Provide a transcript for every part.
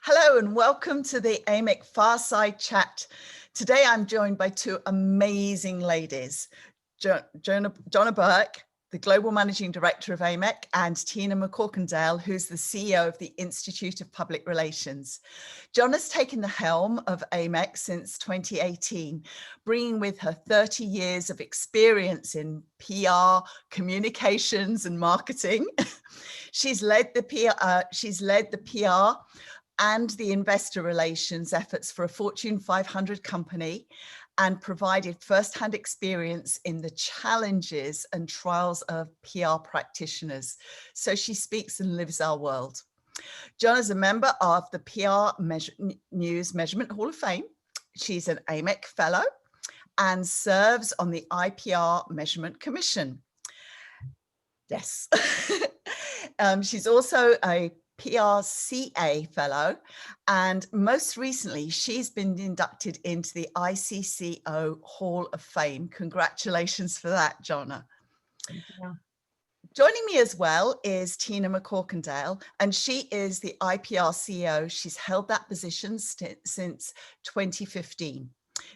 Hello and welcome to the AMEC Fireside Chat. Today I'm joined by two amazing ladies, Johna Burke, the Global Managing Director of AMEC, and Tina McCorkindale, who's the CEO of the Institute of Public Relations. Johna's taken the helm of AMEC since 2018, bringing with her 30 years of experience in PR, communications and marketing. She's led the PR and the investor relations efforts for a Fortune 500 company and provided firsthand experience in the challenges and trials of PR practitioners. So she speaks and lives our world. Johna is a member of the PR News Measurement Hall of Fame. She's an AMEC fellow and serves on the IPR Measurement Commission. Yes. She's also a PRCA fellow, and most recently she's been inducted into the ICCO Hall of Fame. Congratulations for that, Johna. Thank you. Joining me as well is Tina McCorkindale, and she is the IPR CEO. She's held that position since 2015.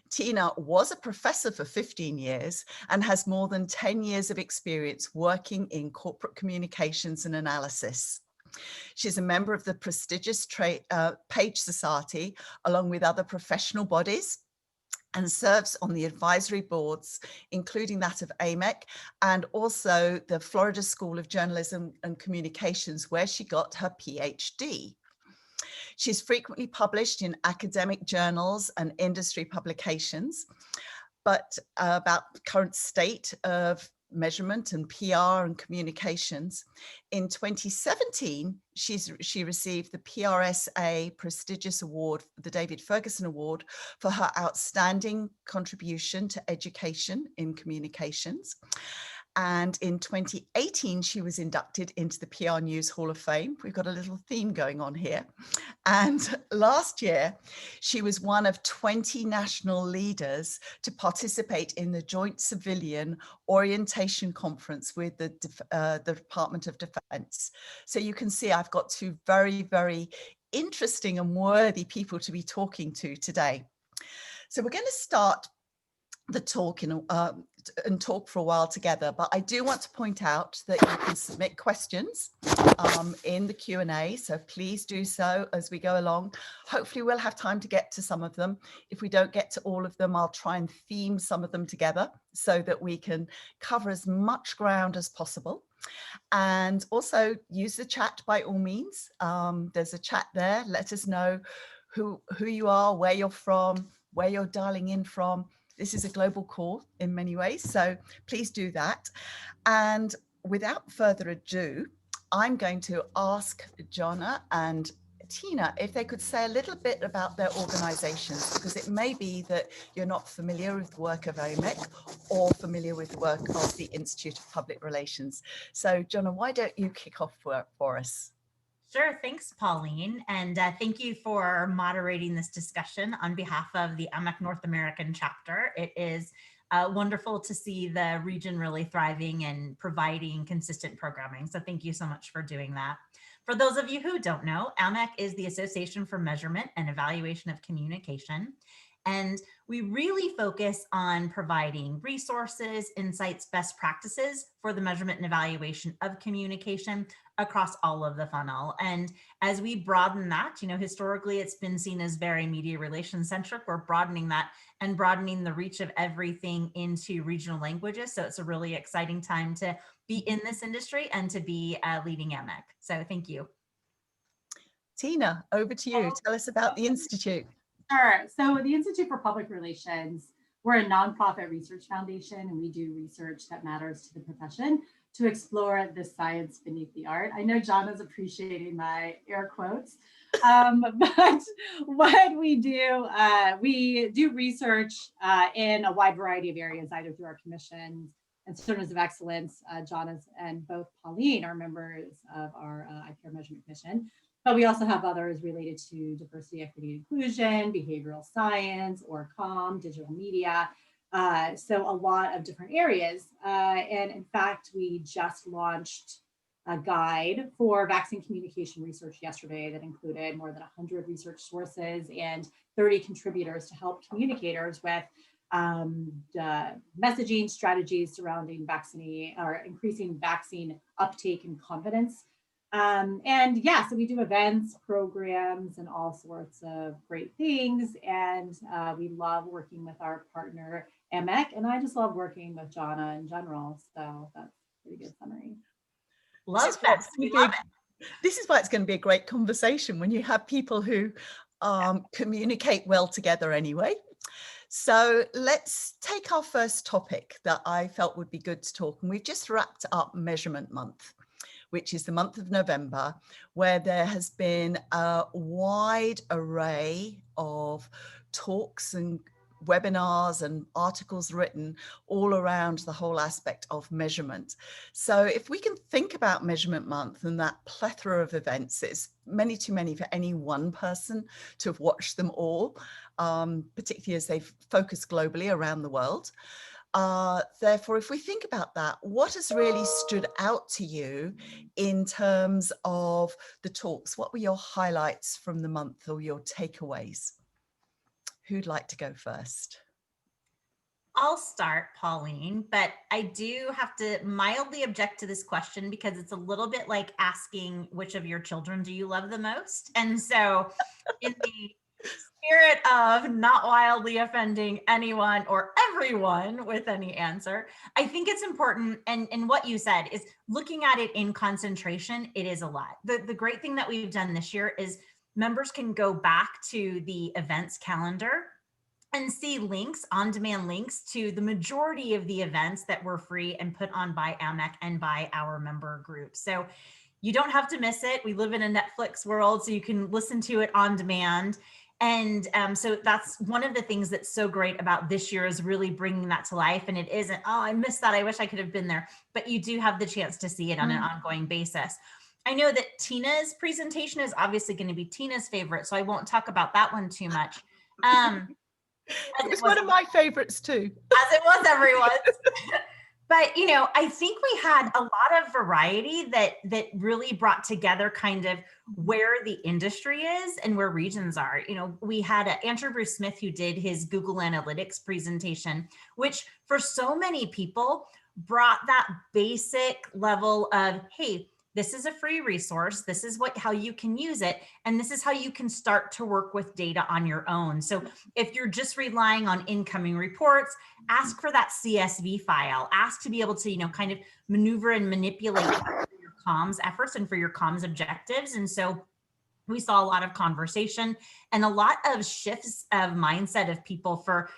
Tina was a professor for 15 years and has more than 10 years of experience working in corporate communications and analysis. She's a member of the prestigious Page Society, along with other professional bodies, and serves on the advisory boards, including that of AMEC, and also the Florida School of Journalism and Communications, where she got her PhD. She's frequently published in academic journals and industry publications, but about the current state of measurement and PR and communications. In 2017, she received the PRSA prestigious award, the David Ferguson Award, for her outstanding contribution to education in communications. And in 2018, she was inducted into the PR News Hall of Fame. We've got a little theme going on here. And last year, she was one of 20 national leaders to participate in the Joint Civilian Orientation Conference with the Department of Defense. So you can see I've got two very, very interesting and worthy people to be talking to today. So we're going to start the talk and talk for a while together, but I do want to point out that you can submit questions in the Q&A, so please do so as we go along. Hopefully we'll have time to get to some of them. If we don't get to all of them, I'll try and theme some of them together so that we can cover as much ground as possible. And also use the chat by all means. There's a chat there. Let us know who you are, where you're from, where you're dialing in from. This is a global call in many ways, so please do that. And without further ado, I'm going to ask Johna and Tina if they could say a little bit about their organizations, because it may be that you're not familiar with the work of AMEC or familiar with the work of the Institute of Public Relations. So Johna, why don't you kick off for us? Sure. Thanks, Pauline. And thank you for moderating this discussion on behalf of the AMEC North American chapter. It is wonderful to see the region really thriving and providing consistent programming. So thank you so much for doing that. For those of you who don't know, AMEC is the Association for Measurement and Evaluation of Communication. And we really focus on providing resources, insights, best practices for the measurement and evaluation of communication across all of the funnel. And as we broaden that, historically it's been seen as very media relations centric. We're broadening that and broadening the reach of everything into regional languages. So it's a really exciting time to be in this industry and to be leading AMEC. So thank you. Tina, over to you. Tell us about the Institute. Sure. So the Institute for Public Relations, we're a nonprofit research foundation, and we do research that matters to the profession to explore the science beneath the art. I know Johna's appreciating my air quotes, but what we do research in a wide variety of areas, either through our commissions and centers of excellence. Johna's and both Pauline are members of our IPR Measurement Commission. But we also have others related to diversity, equity, inclusion, behavioral science, or digital media. So a lot of different areas. And in fact, we just launched a guide for vaccine communication research yesterday that included more than 100 research sources and 30 contributors to help communicators with messaging strategies surrounding vaccine or increasing vaccine uptake and confidence. And yeah, so we do events, programs, and all sorts of great things. And we love working with our partner, AMEC, and I just love working with Johna in general. So that's a pretty good summary. Love that. We love it. This is why it's going to be a great conversation when you have people who communicate well together anyway. So let's take our first topic that I felt would be good to talk. And we've just wrapped up Measurement Month, which is the month of November, where there has been a wide array of talks and webinars and articles written all around the whole aspect of measurement. So if we can think about Measurement Month and that plethora of events, it's many too many for any one person to have watched them all, particularly as they've focused globally around the world. Therefore, if we think about that, what has really stood out to you in terms of the talks? What were your highlights from the month or your takeaways? Who'd like to go first? I'll start, Pauline, but I do have to mildly object to this question because it's a little bit like asking which of your children do you love the most? And so in the spirit of not wildly offending anyone or everyone with any answer, I think it's important, and what you said is looking at it in concentration, it is a lot. The great thing that we've done this year is members can go back to the events calendar and see links, on-demand links to the majority of the events that were free and put on by AMEC and by our member group. So you don't have to miss it. We live in a Netflix world, so you can listen to it on demand. And so that's one of the things that's so great about this year is really bringing that to life. And it isn't, oh, I missed that, I wish I could have been there. But you do have the chance to see it on an ongoing basis. I know that Tina's presentation is obviously going to be Tina's favorite, so I won't talk about that one too much. It was one of my favorites too. As it was everyone's. But, you know, I think we had a lot of variety that really brought together kind of where the industry is and where regions are. You know, we had Andrew Bruce Smith who did his Google Analytics presentation, which for so many people brought that basic level of, hey, this is a free resource. This is how you can use it. And this is how you can start to work with data on your own. So if you're just relying on incoming reports, ask for that CSV file, ask to be able to, you know, kind of maneuver and manipulate your comms efforts and for your comms objectives. And so we saw a lot of conversation and a lot of shifts of mindset of people for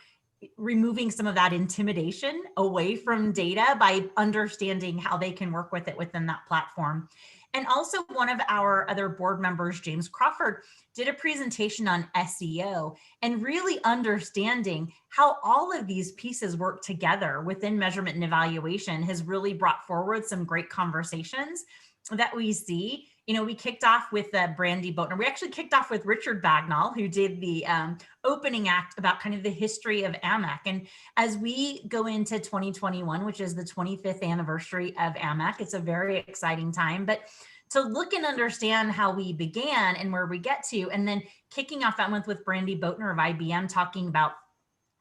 removing some of that intimidation away from data by understanding how they can work with it within that platform. And also one of our other board members, James Crawford, did a presentation on SEO and really understanding how all of these pieces work together within measurement and evaluation has really brought forward some great conversations that we see. You know, we kicked off with Brandy Boatner. We actually kicked off with Richard Bagnall, who did the opening act about kind of the history of AMEC. And as we go into 2021, which is the 25th anniversary of AMEC, it's a very exciting time. But to look and understand how we began and where we get to, and then kicking off that month with Brandy Boatner of IBM talking about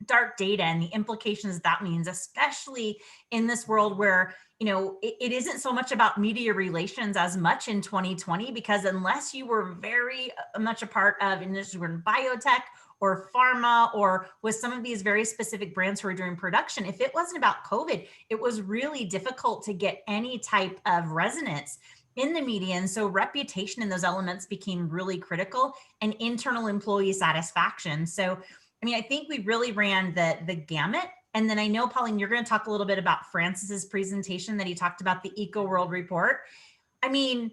dark data and the implications that means, especially in this world where, you know, it isn't so much about media relations as much in 2020, because unless you were very much a part of industry in biotech or pharma or with some of these very specific brands who are doing production, if it wasn't about COVID, it was really difficult to get any type of resonance in the media. And so reputation in those elements became really critical, and internal employee satisfaction. So I mean, I think we really ran the gamut. And then I know, Pauline, you're going to talk a little bit about Francis's presentation that he talked about the Eco World Report. I mean,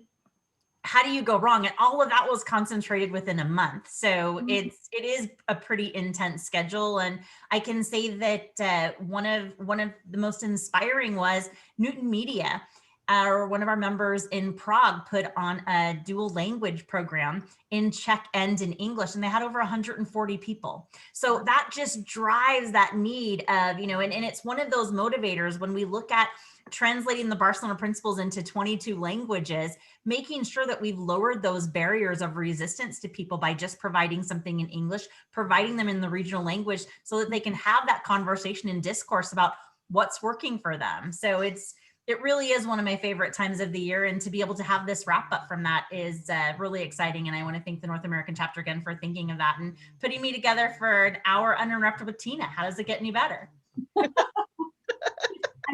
how do you go wrong? And all of that was concentrated within a month. So it is a pretty intense schedule. And I can say that one of the most inspiring was Newton Media. One of our members in Prague put on a dual language program in Czech and in English, and they had over 140 people. So that just drives that need of, you know, and it's one of those motivators when we look at translating the Barcelona Principles into 22 languages, making sure that we've lowered those barriers of resistance to people by just providing something in English, providing them in the regional language so that they can have that conversation and discourse about what's working for them. So it really is one of my favorite times of the year, and to be able to have this wrap up from that is really exciting. And I want to thank the North American chapter again for thinking of that and putting me together for an hour uninterrupted with Tina. How does it get any better? I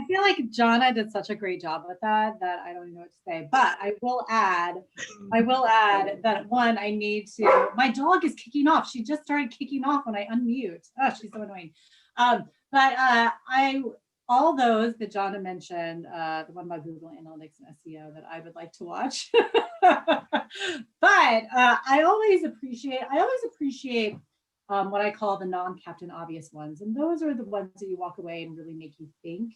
feel like Johna did such a great job with that I don't even know what to say. But I will add that one, I need to, my dog is kicking off. She just started kicking off when I unmute. Oh, she's so annoying. All those that Johna mentioned, the one about Google Analytics and SEO that I would like to watch. But I always appreciate what I call the non-Captain Obvious ones. And those are the ones that you walk away and really make you think.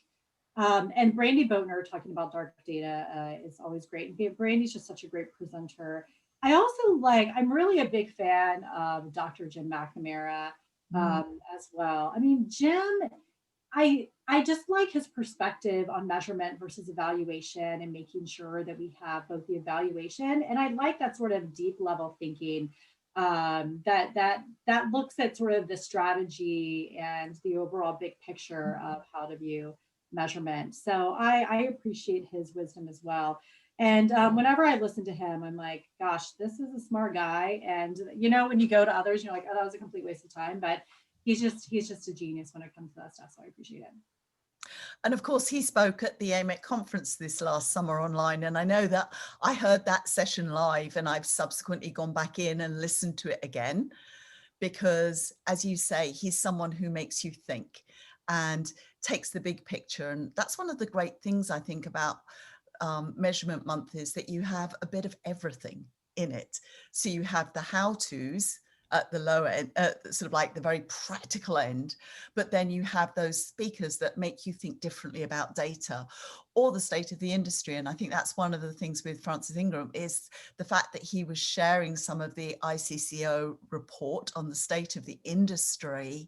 And Brandy Boatner talking about dark data is always great. And Brandy's just such a great presenter. I'm really a big fan of Dr. Jim McNamara as well. I mean, Jim, I just like his perspective on measurement versus evaluation and making sure that we have both the evaluation, and I like that sort of deep level thinking that looks at sort of the strategy and the overall big picture of how to view measurement. So I appreciate his wisdom as well. And whenever I listen to him, I'm like, gosh, this is a smart guy. And when you go to others, you're like, oh, that was a complete waste of time. But he's just a genius when it comes to that stuff. So I appreciate it. And of course, he spoke at the AMEC conference this last summer online. And I know that I heard that session live, and I've subsequently gone back in and listened to it again, because as you say, he's someone who makes you think and takes the big picture. And that's one of the great things I think about Measurement Month, is that you have a bit of everything in it. So you have the how-tos at the lower end, sort of like the very practical end, but then you have those speakers that make you think differently about data or the state of the industry. And I think that's one of the things with Francis Ingram, is the fact that he was sharing some of the ICCO report on the state of the industry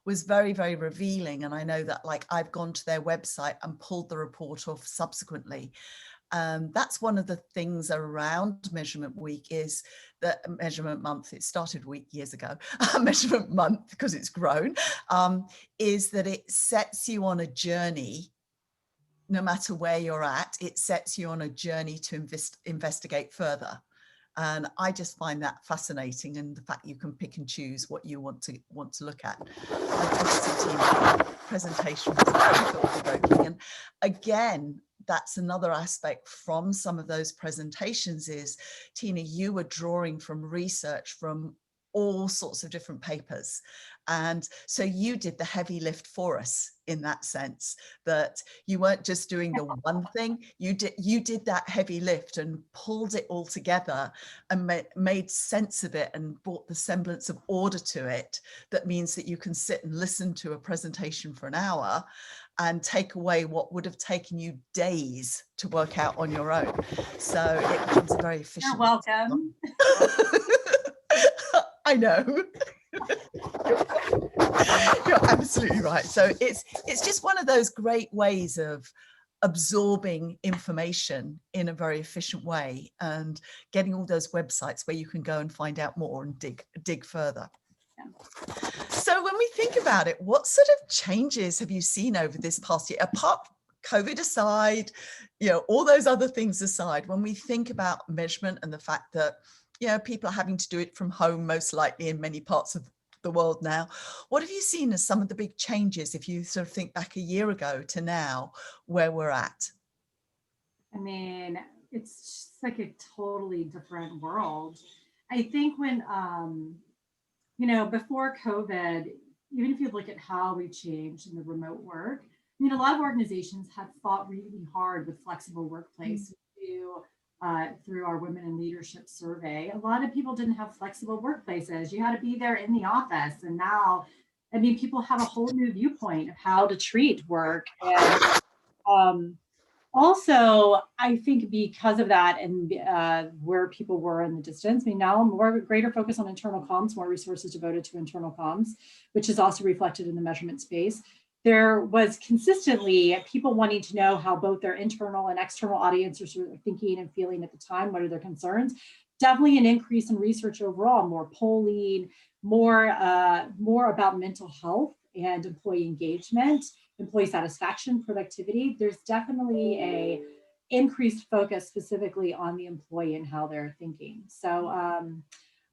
was very, very revealing. And I know that, like, I've gone to their website and pulled the report off subsequently. That's one of the things around Measurement Week, is that Measurement Month, it started a week years ago, Measurement Month, because it's grown, is that it sets you on a journey. No matter where you're at, it sets you on a journey to investigate further. And I just find that fascinating, and the fact you can pick and choose what you want to look at. And presentation was very thought-provoking. And again, that's another aspect from some of those presentations is, Tina, you were drawing from research from all sorts of different papers. And so you did the heavy lift for us in that sense, that you weren't just doing the one thing, you did that heavy lift and pulled it all together and made sense of it and brought the semblance of order to it. That means that you can sit and listen to a presentation for an hour and take away what would have taken you days to work out on your own. So it becomes a very efficient. You're welcome. I know. You're absolutely right. So it's just one of those great ways of absorbing information in a very efficient way and getting all those websites where you can go and find out more and dig further. Yeah. So when we think about it, what sort of changes have you seen over this past year, apart COVID aside, all those other things aside, when we think about measurement and the fact that people are having to do it from home, most likely in many parts of the world now. What have you seen as some of the big changes, if you sort of think back a year ago to now, where we're at? I mean, it's just like a totally different world. I think when, before COVID, even if you look at how we changed in the remote work, I mean, a lot of organizations have fought really hard with flexible workplace. Through our Women in Leadership survey, a lot of people didn't have flexible workplaces. You had to be there in the office. And now, I mean, people have a whole new viewpoint of how to treat work. And also, I think because of that and where people were in the distance, I mean, now more greater focus on internal comms, more resources devoted to internal comms, which is also reflected in the measurement space. there was consistently people wanting to know how both their internal and external audiences are thinking and feeling at the time. What are their concerns? Definitely an increase in research overall, more polling, more about mental health and employee engagement, employee satisfaction, productivity. There's definitely a increased focus specifically on the employee and how they're thinking. So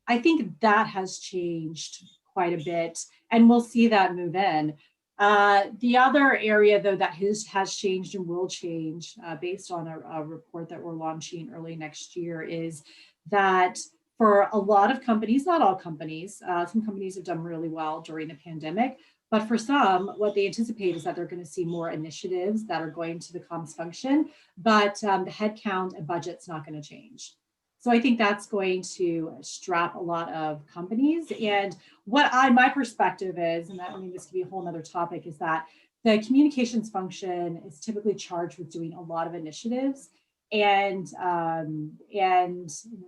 I think that has changed quite a bit, and we'll see that move in. The other area, though, that has changed and will change based on a report that we're launching early next year is that for a lot of companies, not all companies, some companies have done really well during the pandemic, but for some, what they anticipate is that they're going to see more initiatives that are going to the comms function, but the headcount and budget's not going to change. So I think that's going to strap a lot of companies. And what my perspective is, and I mean, this could be a whole nother topic, is that the communications function is typically charged with doing a lot of initiatives, and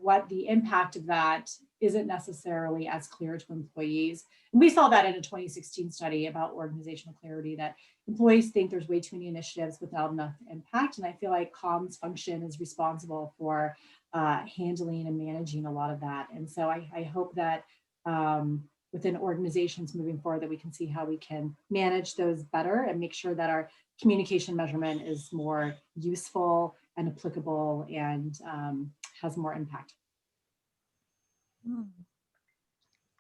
what the impact of that isn't necessarily as clear to employees. And we saw that in a 2016 study about organizational clarity, that employees think there's way too many initiatives without enough impact. And I feel like comms function is responsible for handling and managing a lot of that. And so I hope that within organizations moving forward, that we can see how we can manage those better and make sure that our communication measurement is more useful and applicable and has more impact.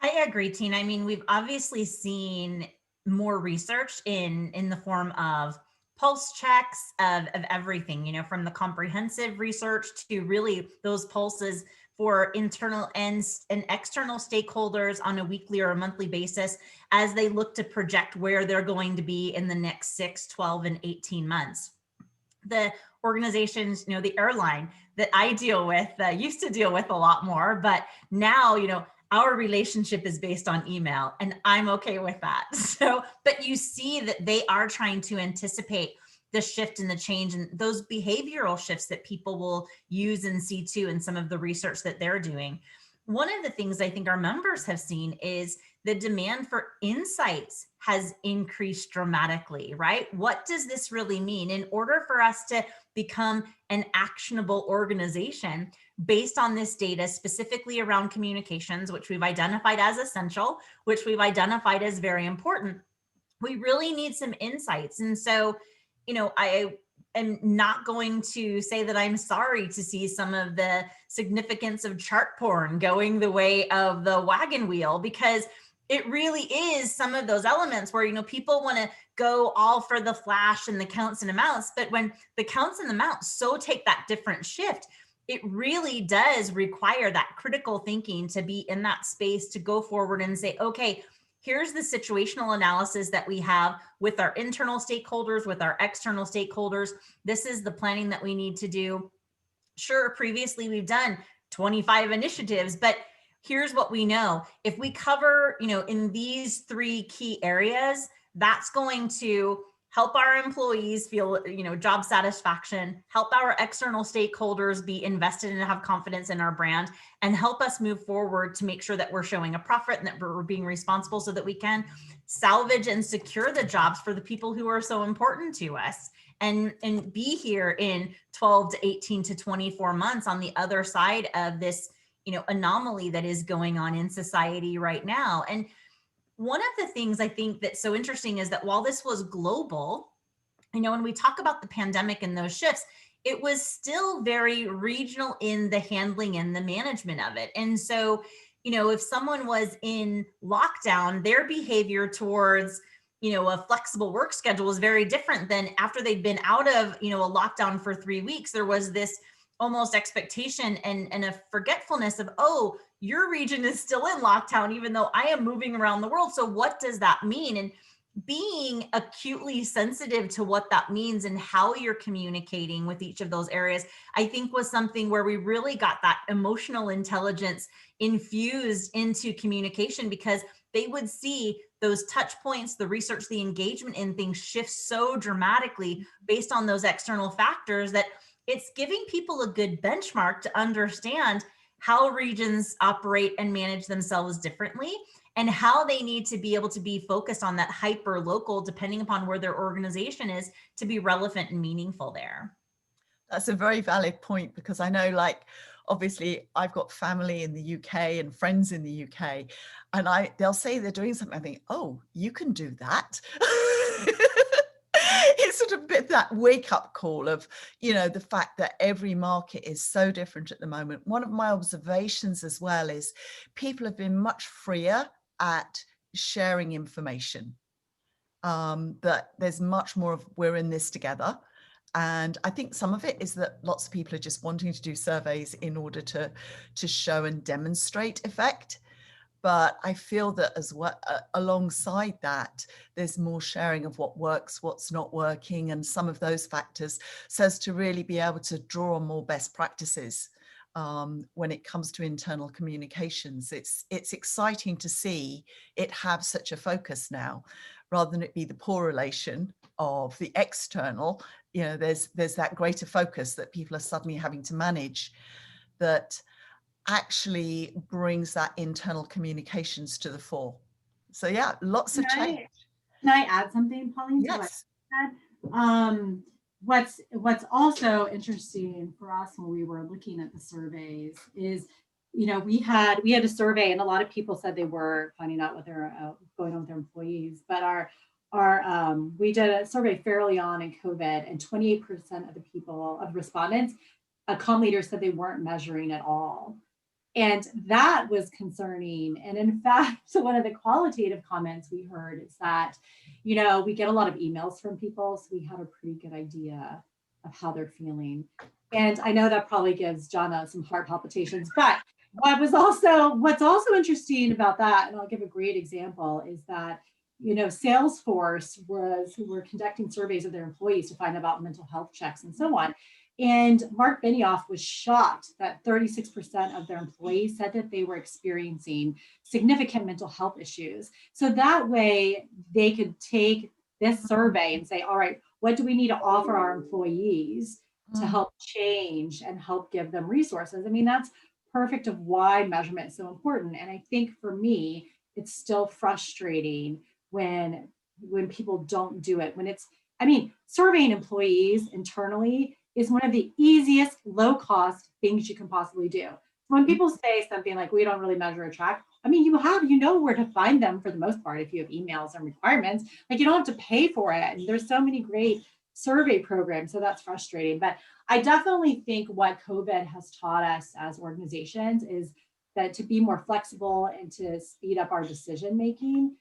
I agree, Tina. I mean, we've obviously seen more research in the form of pulse checks of everything, you know, from the comprehensive research to really those pulses for internal and external stakeholders on a weekly or a monthly basis as they look to project where they're going to be in the next 6, 12, and 18 months. The organizations, you know, the airline that I deal with, used to deal with a lot more, but now, you know, our relationship is based on email, and I'm okay with that. So, but you see that they are trying to anticipate the shift and the change and those behavioral shifts that people will use and see too in some of the research that they're doing. One of the things I think our members have seen is the demand for insights has increased dramatically, right? What does this really mean? In order for us to become an actionable organization based on this data, specifically around communications, which we've identified as essential, which we've identified as very important, we really need some insights. And so, you know, I am not going to say that I'm sorry to see some of the significance of chart porn going the way of the wagon wheel, because it really is some of those elements where, you know, people want to go all for the flash and the counts and amounts, but when the counts and amounts so take that different shift, it really does require that critical thinking to be in that space to go forward and say, okay, here's the situational analysis that we have with our internal stakeholders, with our external stakeholders. This is the planning that we need to do. Sure, previously we've done 25 initiatives, but here's what we know. If we cover, you know, in these 3 key areas, that's going to help our employees feel, you know, job satisfaction, help our external stakeholders be invested and have confidence in our brand, and help us move forward to make sure that we're showing a profit and that we're being responsible so that we can salvage and secure the jobs for the people who are so important to us and be here in 12 to 18 to 24 months on the other side of this, you know, anomaly that is going on in society right now. And one of the things I think that's so interesting is that while this was global, you know, when we talk about the pandemic and those shifts, it was still very regional in the handling and the management of it. And so, you know, if someone was in lockdown, their behavior towards, you know, a flexible work schedule is very different than after they'd been out of, you know, a lockdown for 3 weeks. There was this almost expectation and a forgetfulness of, oh, your region is still in lockdown, even though I am moving around the world. So what does that mean? And being acutely sensitive to what that means and how you're communicating with each of those areas, I think was something where we really got that emotional intelligence infused into communication, because they would see those touch points, the research, the engagement in things shift so dramatically based on those external factors that it's giving people a good benchmark to understand how regions operate and manage themselves differently, and how they need to be able to be focused on that hyper local, depending upon where their organization is, to be relevant and meaningful there. That's a very valid point, because I know, like, obviously I've got family in the UK and friends in the UK, and they'll say they're doing something. I think, oh, you can do that. It's sort of a bit that wake up call of, you know, the fact that every market is so different at the moment. One of my observations as well is people have been much freer at sharing information. That there's much more of, we're in this together. And I think some of it is that lots of people are just wanting to do surveys in order to show and demonstrate effect. But I feel that as well, alongside that, there's more sharing of what works, what's not working, and some of those factors, so as to really be able to draw on more best practices when it comes to internal communications. It's exciting to see it have such a focus now, rather than it be the poor relation of the external. You know, there's that greater focus that people are suddenly having to manage, that actually brings that internal communications to the fore. So yeah, lots of change. Can I add something, Pauline? Yes. To what you said? What's also interesting for us when we were looking at the surveys is, you know, we had a survey, and a lot of people said they were finding out what they're going on with their employees. But we did a survey fairly on in COVID, and 28% of the respondents, comm leaders, said they weren't measuring at all. And that was concerning. And in fact, so one of the qualitative comments we heard is that, you know, we get a lot of emails from people, so we have a pretty good idea of how they're feeling. And I know that probably gives Johna some heart palpitations, but what's also interesting about that, and I'll give a great example, is that, you know, Salesforce who were conducting surveys of their employees to find out about mental health checks and so on. And Mark Benioff was shocked that 36% of their employees said that they were experiencing significant mental health issues. So that way they could take this survey and say, all right, what do we need to offer our employees to help change and help give them resources? I mean, that's perfect of why measurement is so important. And I think for me, it's still frustrating when people don't do it. Surveying employees internally is one of the easiest, low-cost things you can possibly do. When people say something like, we don't really measure or track, I mean, you know where to find them for the most part if you have emails and requirements. Like, you don't have to pay for it. And there's so many great survey programs, so that's frustrating. But I definitely think what COVID has taught us as organizations is that to be more flexible and to speed up our decision-making.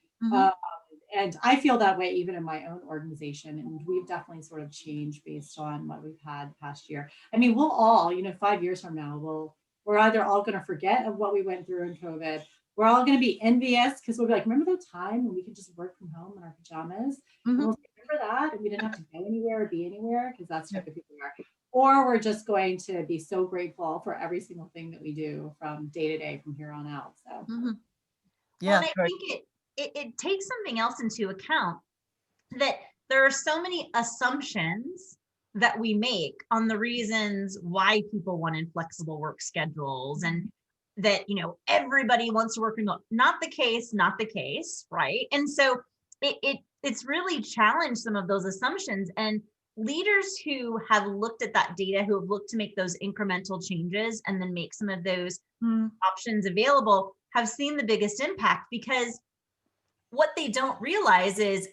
And I feel that way even in my own organization. And we've definitely sort of changed based on what we've had past year. I mean, we'll all, 5 years from now, we're either all going to forget of what we went through in COVID. We're all going to be envious because we'll be like, remember that time when we could just work from home in our pajamas? And we'll remember that, and we didn't have to go anywhere or be anywhere, because that's the type of people we are. Or we're just going to be so grateful for every single thing that we do from day to day from here on out. So yeah, well, I think it takes something else into account, that there are so many assumptions that we make on the reasons why people want inflexible work schedules, and that, everybody wants to work remote. Not the case, right? And so it's really challenged some of those assumptions, and leaders who have looked at that data, who have looked to make those incremental changes and then make some of those options available, have seen the biggest impact. Because what they don't realize is,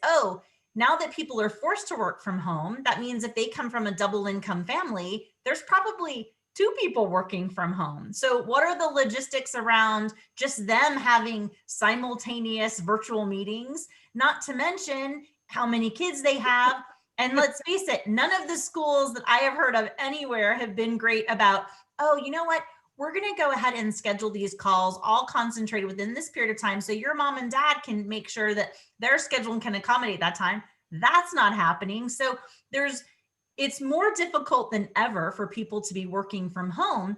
now that people are forced to work from home, that means if they come from a double income family, there's probably 2 people working from home. So what are the logistics around just them having simultaneous virtual meetings, not to mention how many kids they have? And let's face it, none of the schools that I have heard of anywhere have been great about, you know what? We're going to go ahead and schedule these calls all concentrated within this period of time, so your mom and dad can make sure that their schedule can accommodate that time. That's not happening. So it's more difficult than ever for people to be working from home.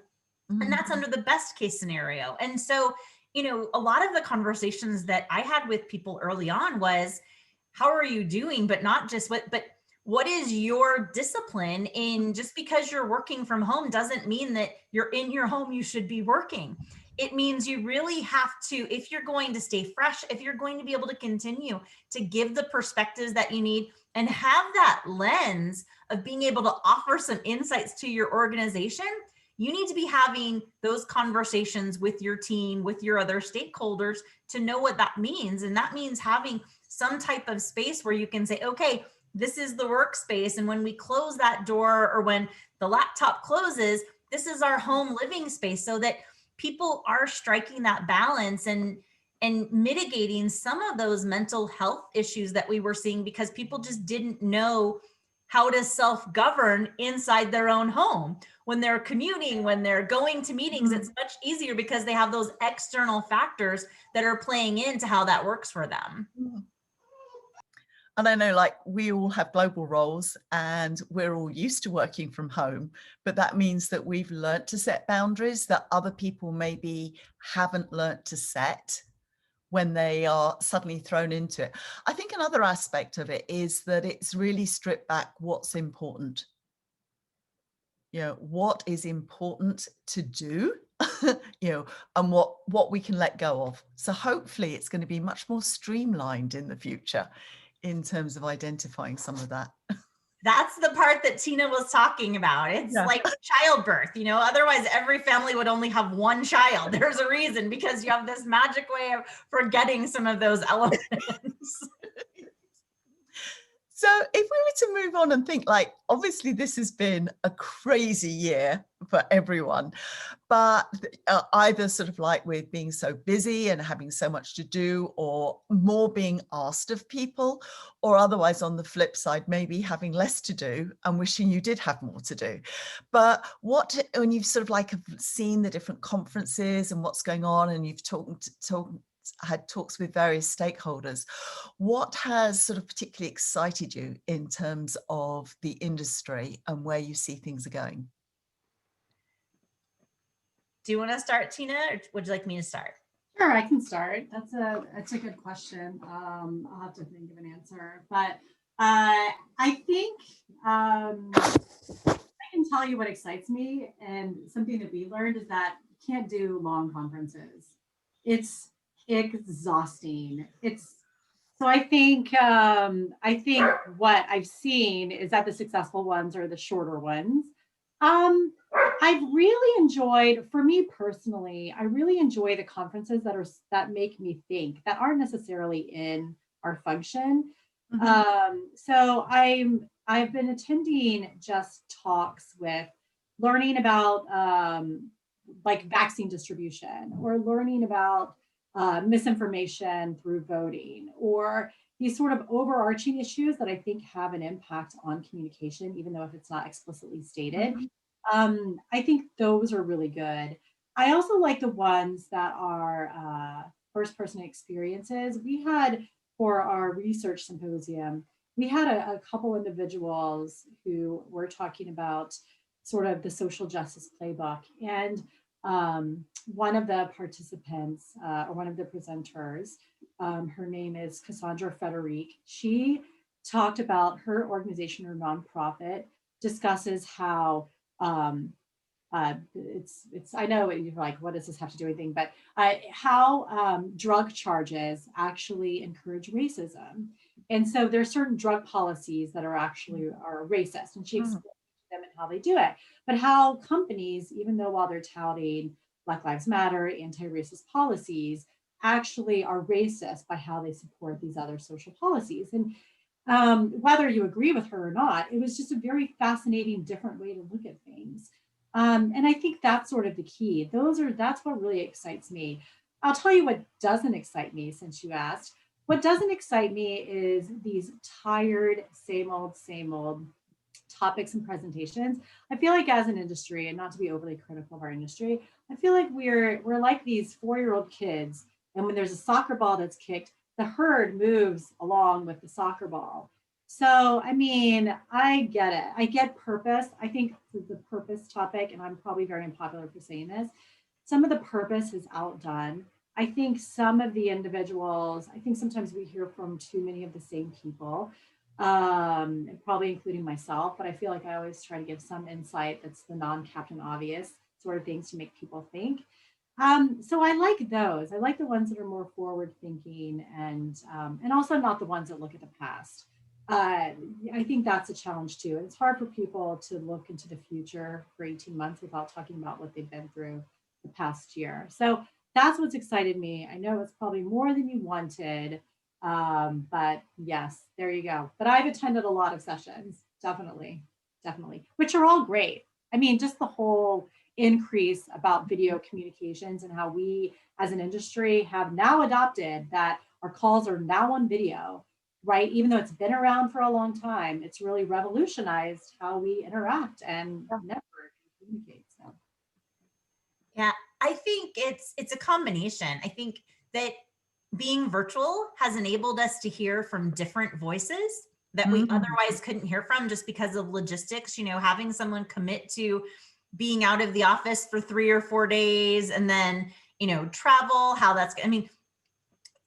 And that's under the best case scenario. And so, a lot of the conversations that I had with people early on was, how are you doing? But not just what is your discipline in? Just because you're working from home doesn't mean that you're in your home, you should be working. It means you really have to, if you're going to stay fresh, if you're going to be able to continue to give the perspectives that you need and have that lens of being able to offer some insights to your organization, you need to be having those conversations with your team, with your other stakeholders to know what that means. And that means having some type of space where you can say, okay, this is the workspace. And when we close that door or when the laptop closes, this is our home living space, so that people are striking that balance and mitigating some of those mental health issues that we were seeing because people just didn't know how to self-govern inside their own home. When they're commuting, when they're going to meetings, it's much easier because they have those external factors that are playing into how that works for them. And I know, like, we all have global roles and we're all used to working from home, but that means that we've learned to set boundaries that other people maybe haven't learned to set when they are suddenly thrown into it. I think another aspect of it is that it's really stripped back what's important. You know, what is important to do, you know, and what we can let go of. So hopefully it's going to be much more streamlined in the future in terms of identifying some of that. That's the part that Tina was talking about. It's like childbirth, you know, otherwise every family would only have one child. There's a reason, because you have this magic way of forgetting some of those elements. So if we were to move on and think, like, obviously this has been a crazy year for everyone, but either sort of like with being so busy and having so much to do, or more being asked of people, or otherwise on the flip side, maybe having less to do and wishing you did have more to do. But when you've sort of like seen the different conferences and what's going on, and you've had talks with various stakeholders, what has sort of particularly excited you in terms of the industry and where you see things are going? Do you want to start, Tina, or would you like me to start? Sure, I can start. That's a good question. I'll have to think of an answer, but I think I can tell you what excites me, and something that we learned is that you can't do long conferences. It's exhausting. So I think what I've seen is that the successful ones are the shorter ones. I've really enjoyed, for me personally, I really enjoy the conferences that make me think, that aren't necessarily in our function. So I've been attending just talks with learning about like vaccine distribution, or learning about misinformation through voting, or these sort of overarching issues that I think have an impact on communication, even though if it's not explicitly stated. I think those are really good. I also like the ones that are first-person experiences. We had, for our research symposium, we had a couple individuals who were talking about sort of the social justice playbook. And one of the participants, or one of the presenters, her name is Cassandra Federic. She talked about her organization or nonprofit discusses how it's I know you're like, what does this have to do with anything? But how drug charges actually encourage racism. And so there's certain drug policies that are racist, and she explained them and how they do it. But how companies, even though while they're touting Black Lives Matter, anti-racist policies, actually are racist by how they support these other social policies. And whether you agree with her or not, it was just a very fascinating, different way to look at things. And I think that's sort of the key. That's what really excites me. I'll tell you what doesn't excite me, since you asked. What doesn't excite me is these tired, same old topics and presentations. I feel like as an industry, and not to be overly critical of our industry, I feel like we're like these 4-year-old kids. And when there's a soccer ball that's kicked, the herd moves along with the soccer ball. So, I mean, I get it. I get purpose. I think the purpose topic, and I'm probably very unpopular for saying this, some of the purpose is outdone. I think some of the individuals, I think sometimes we hear from too many of the same people, probably including myself, but I feel like I always try to give some insight that's the non-Captain Obvious sort of things to make people think. So I like those. I like the ones that are more forward thinking and also not the ones that look at the past. I think that's a challenge too. It's hard for people to look into the future for 18 months without talking about what they've been through the past year. So that's what's excited me. I know it's probably more than you wanted, but yes, there you go. But I've attended a lot of sessions, definitely, definitely, which are all great. I mean, just the whole increase about video communications and how we as an industry have now adopted that our calls are now on video, right? Even though it's been around for a long time, it's really revolutionized how we interact and network and communicate. So Yeah, I think it's a combination. I think that being virtual has enabled us to hear from different voices that we otherwise couldn't hear from just because of logistics, having someone commit to being out of the office for 3 or 4 days and then, travel, how that's, I mean,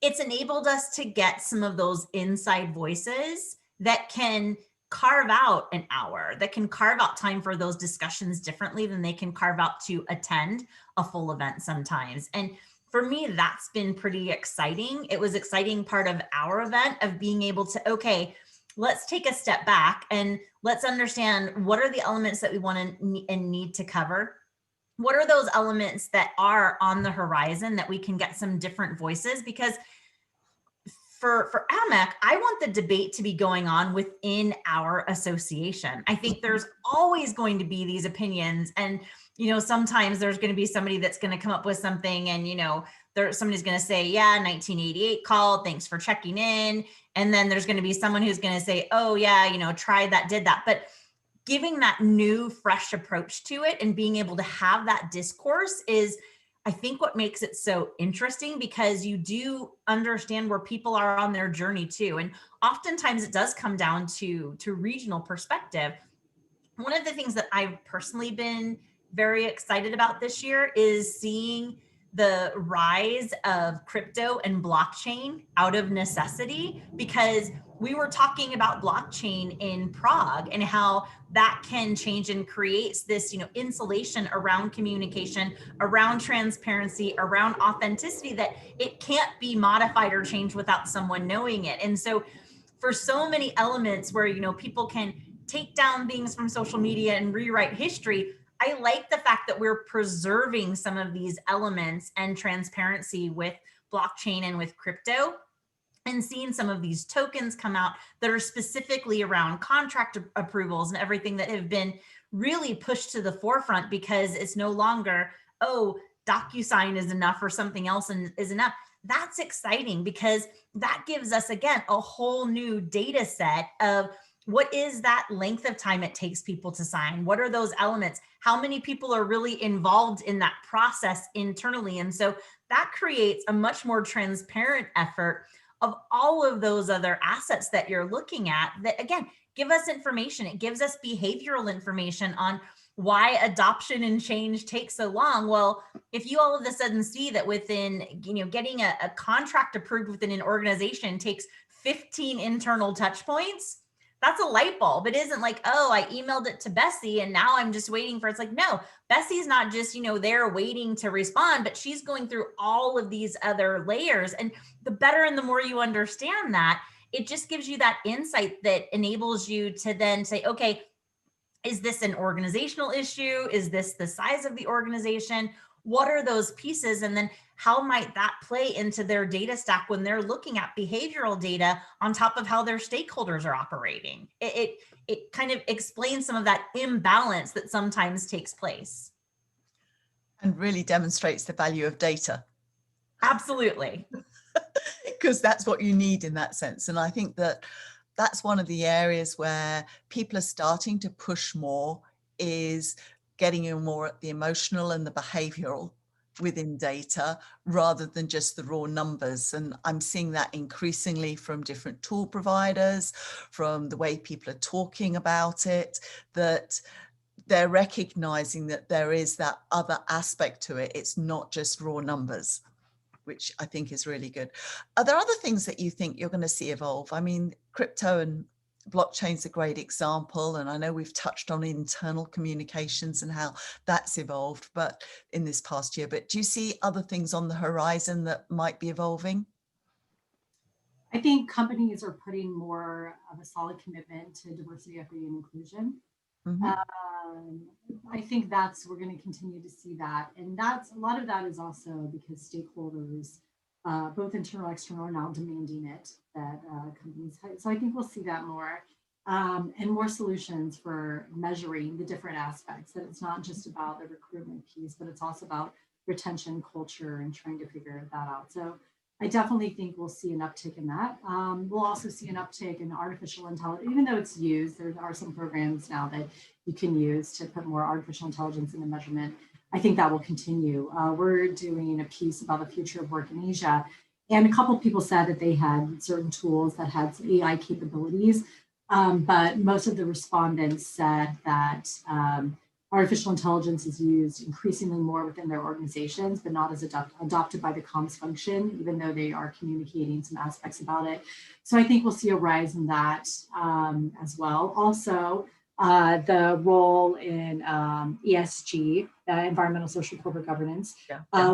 it's enabled us to get some of those inside voices that can carve out an hour, that can carve out time for those discussions differently than they can carve out to attend a full event sometimes. And for me, that's been pretty exciting. It was exciting part of our event of being able to, okay, let's take a step back and let's understand what are the elements that we want to and need to cover. What are those elements that are on the horizon that we can get some different voices? Because for AMEC, I want the debate to be going on within our association. I think there's always going to be these opinions, and sometimes there's going to be somebody that's going to come up with something, and somebody's going to say, yeah, 1988 called, thanks for checking in, and then there's going to be someone who's going to say, oh yeah, tried that, did that. But giving that new, fresh approach to it and being able to have that discourse is, I think, what makes it so interesting, because you do understand where people are on their journey too. And oftentimes it does come down to regional perspective. One of the things that I've personally been very excited about this year is seeing the rise of crypto and blockchain out of necessity, because we were talking about blockchain in Prague and how that can change and creates this, insulation around communication, around transparency, around authenticity, that it can't be modified or changed without someone knowing it. And so for so many elements where, people can take down things from social media and rewrite history, I like the fact that we're preserving some of these elements and transparency with blockchain and with crypto, and seeing some of these tokens come out that are specifically around contract approvals and everything that have been really pushed to the forefront, because it's no longer, oh, DocuSign is enough or something else is enough. That's exciting, because that gives us, again, a whole new data set of what is that length of time it takes people to sign? What are those elements? How many people are really involved in that process internally? And so that creates a much more transparent effort of all of those other assets that you're looking at that, again, give us information. It gives us behavioral information on why adoption and change takes so long. Well, if you all of a sudden see that within, getting a contract approved within an organization takes 15 internal touch points, that's a light bulb. It isn't like, oh, I emailed it to Bessie and now I'm just waiting for, it's like, no, Bessie's not just, there waiting to respond, but she's going through all of these other layers. And the better and the more you understand that, it just gives you that insight that enables you to then say, okay, is this an organizational issue? Is this the size of the organization? What are those pieces? And then how might that play into their data stack when they're looking at behavioral data on top of how their stakeholders are operating? It kind of explains some of that imbalance that sometimes takes place. And really demonstrates the value of data. Absolutely. Because that's what you need in that sense. And I think that that's one of the areas where people are starting to push more, is getting in more at the emotional and the behavioral within data rather than just the raw numbers. And I'm seeing that increasingly from different tool providers, from the way people are talking about it, that they're recognizing that there is that other aspect to it. It's not just raw numbers, which I think is really good. Are there other things that you think you're going to see evolve? I mean, crypto and blockchain's a great example, and I know we've touched on internal communications and how that's evolved, but in this past year, but do you see other things on the horizon that might be evolving? I think companies are putting more of a solid commitment to diversity, equity, and inclusion. Mm-hmm. I think we're going to continue to see that. And a lot of that is also because stakeholders, both internal and external, are now demanding it, that companies. So I think we'll see that more, and more solutions for measuring the different aspects, that it's not just about the recruitment piece, but it's also about retention, culture, and trying to figure that out. So I definitely think we'll see an uptick in that. We'll also see an uptick in artificial intelligence, even though it's used. There are some programs now that you can use to put more artificial intelligence in the measurement. I think that will continue. We're doing a piece about the future of work in Asia, and a couple of people said that they had certain tools that had some AI capabilities, but most of the respondents said that artificial intelligence is used increasingly more within their organizations, but not as adopted by the comms function, even though they are communicating some aspects about it. So I think we'll see a rise in that as well. Also, the role in ESG, environmental, social, corporate governance.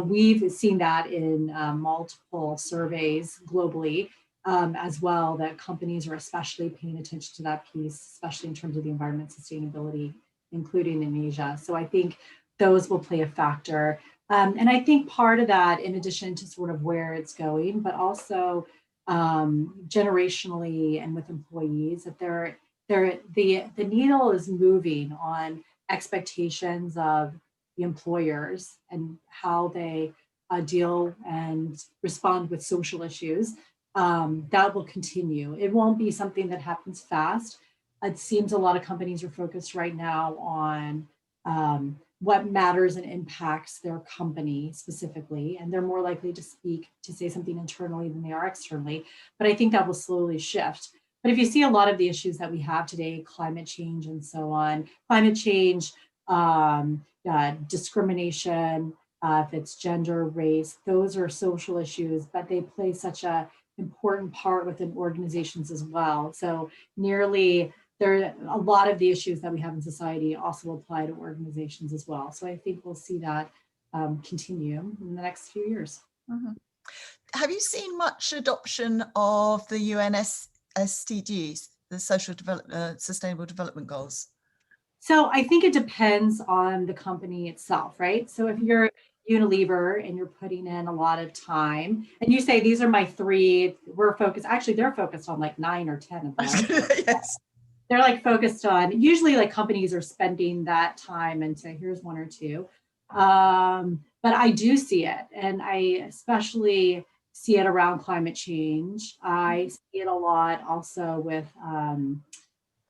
We've seen that in multiple surveys globally as well, that companies are especially paying attention to that piece, especially in terms of the environment sustainability, including in Asia. So I think those will play a factor. And I think part of that, in addition to sort of where it's going, but also generationally and with employees, that the needle is moving on expectations of the employers and how they deal and respond with social issues. That will continue. It won't be something that happens fast. It seems a lot of companies are focused right now on what matters and impacts their company specifically, and they're more likely to say something internally than they are externally. But I think that will slowly shift. But if you see a lot of the issues that we have today, climate change and so on, climate change, discrimination, if it's gender, race, those are social issues, but they play such a important part within organizations as well. So a lot of the issues that we have in society also apply to organizations as well. So I think we'll see that continue in the next few years. Mm-hmm. Have you seen much adoption of the UN SDGs, the Sustainable Development Goals? So I think it depends on the company itself, right? So if you're Unilever and you're putting in a lot of time, and you say, these are my 3, we're focused, actually they're focused on like 9 or 10 of them. Yes. They're like focused on, usually like companies are spending that time and say, here's 1 or 2. But I do see it, and I especially see it around climate change. I see it a lot also with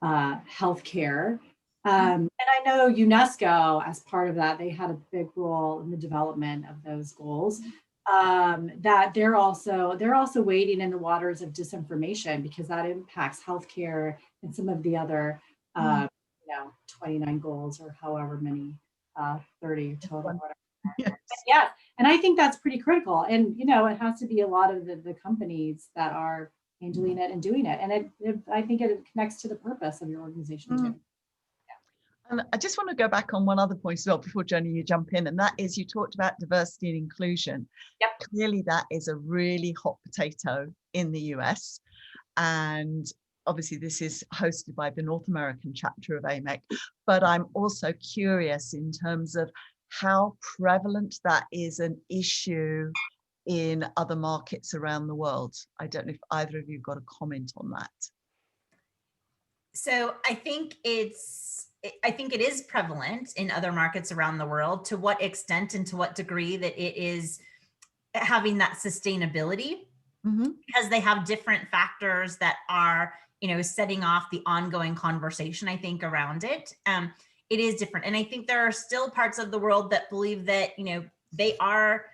healthcare. And I know UNESCO, as part of that, they had a big role in the development of those goals. That they're also wading in the waters of disinformation, because that impacts healthcare and some of the other 29 goals, or however many 30 total, whatever. Yes. Yeah, and I think that's pretty critical. And it has to be a lot of the companies that are handling it and doing it. And I think it connects to the purpose of your organization too. And I just want to go back on one other point as well before, Johna, you jump in, and that is, you talked about diversity and inclusion. Yep. Clearly that is a really hot potato in the US, and obviously this is hosted by the North American chapter of AMEC, but I'm also curious in terms of how prevalent that is an issue in other markets around the world. I don't know if either of you got a comment on that. So I think it is prevalent in other markets around the world. To what extent and to what degree that it is having that sustainability, because they have different factors that are, setting off the ongoing conversation, I think, around it. It is different. And I think there are still parts of the world that believe that, they are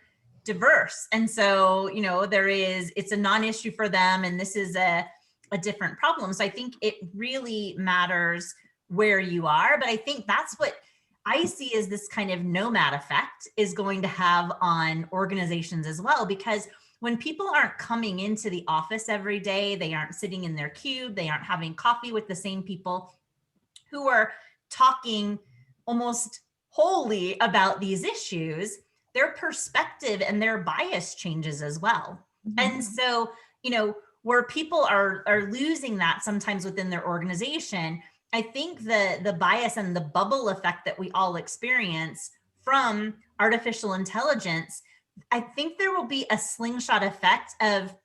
diverse. And so, it's a non-issue for them, and this is a different problem. So I think it really matters where you are. But I think that's what I see as this kind of nomad effect is going to have on organizations as well, because when people aren't coming into the office every day, they aren't sitting in their cube, they aren't having coffee with the same people who are talking almost wholly about these issues, their perspective and their bias changes as well. And so, where people are losing that sometimes within their organization, I think the bias and the bubble effect that we all experience from artificial intelligence, I think there will be a slingshot effect of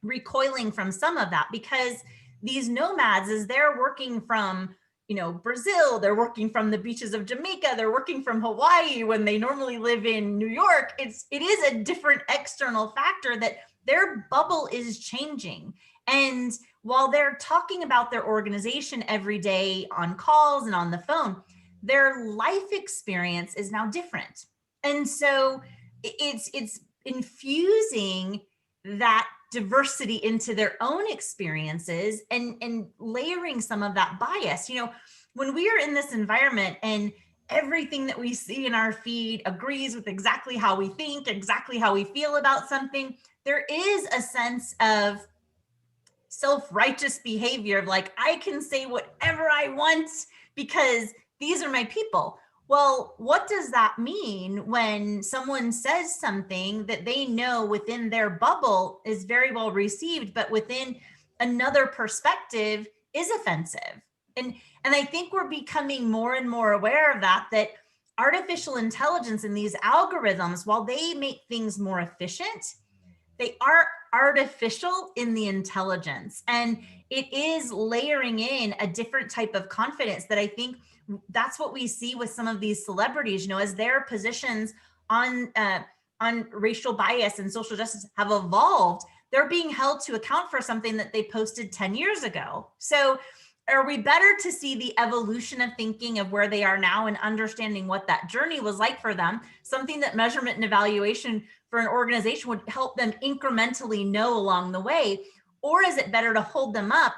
recoiling from some of that, because these nomads, as they're working from Brazil, they're working from the beaches of Jamaica, they're working from Hawaii when they normally live in New York, it is a different external factor that their bubble is changing. And while they're talking about their organization every day on calls and on the phone, their life experience is now different. And so it's infusing that diversity into their own experiences and layering some of that bias. When we are in this environment and everything that we see in our feed agrees with exactly how we think, exactly how we feel about something, there is a sense of self-righteous behavior of like, I can say whatever I want because these are my people. Well, what does that mean when someone says something that they know within their bubble is very well received, but within another perspective is offensive? And I think we're becoming more and more aware of that artificial intelligence and these algorithms, while they make things more efficient, they are artificial in the intelligence. And it is layering in a different type of confidence that I think that's what we see with some of these celebrities, as their positions on racial bias and social justice have evolved, they're being held to account for something that they posted 10 years ago. So are we better to see the evolution of thinking of where they are now and understanding what that journey was like for them, something that measurement and evaluation for an organization would help them incrementally know along the way? Or is it better to hold them up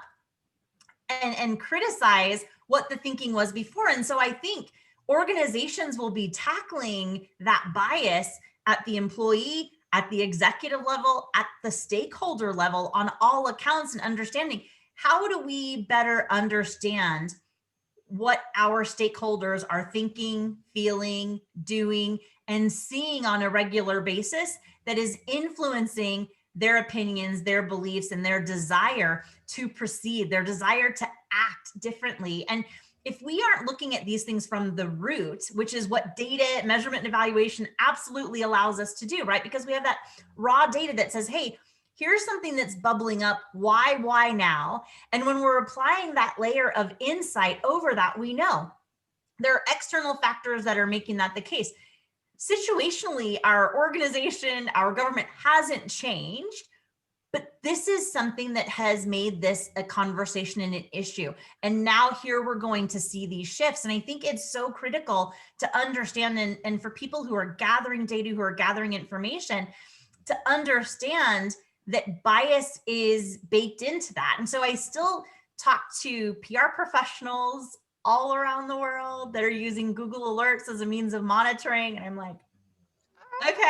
and criticize what the thinking was before? And so I think organizations will be tackling that bias at the employee, at the executive level, at the stakeholder level on all accounts, and understanding how do we better understand what our stakeholders are thinking, feeling, doing, and seeing on a regular basis that is influencing their opinions, their beliefs, and their desire to proceed, their desire to act differently. And if we aren't looking at these things from the root, which is what data measurement and evaluation absolutely allows us to do, right? Because we have that raw data that says, hey, here's something that's bubbling up. Why now? And when we're applying that layer of insight over that, we know there are external factors that are making that the case. Situationally, our organization, our government hasn't changed, but this is something that has made this a conversation and an issue. And now here we're going to see these shifts. And I think it's so critical to understand, and for people who are gathering data, who are gathering information, to understand that bias is baked into that. And so I still talk to PR professionals all around the world that are using Google Alerts as a means of monitoring. And I'm like, okay,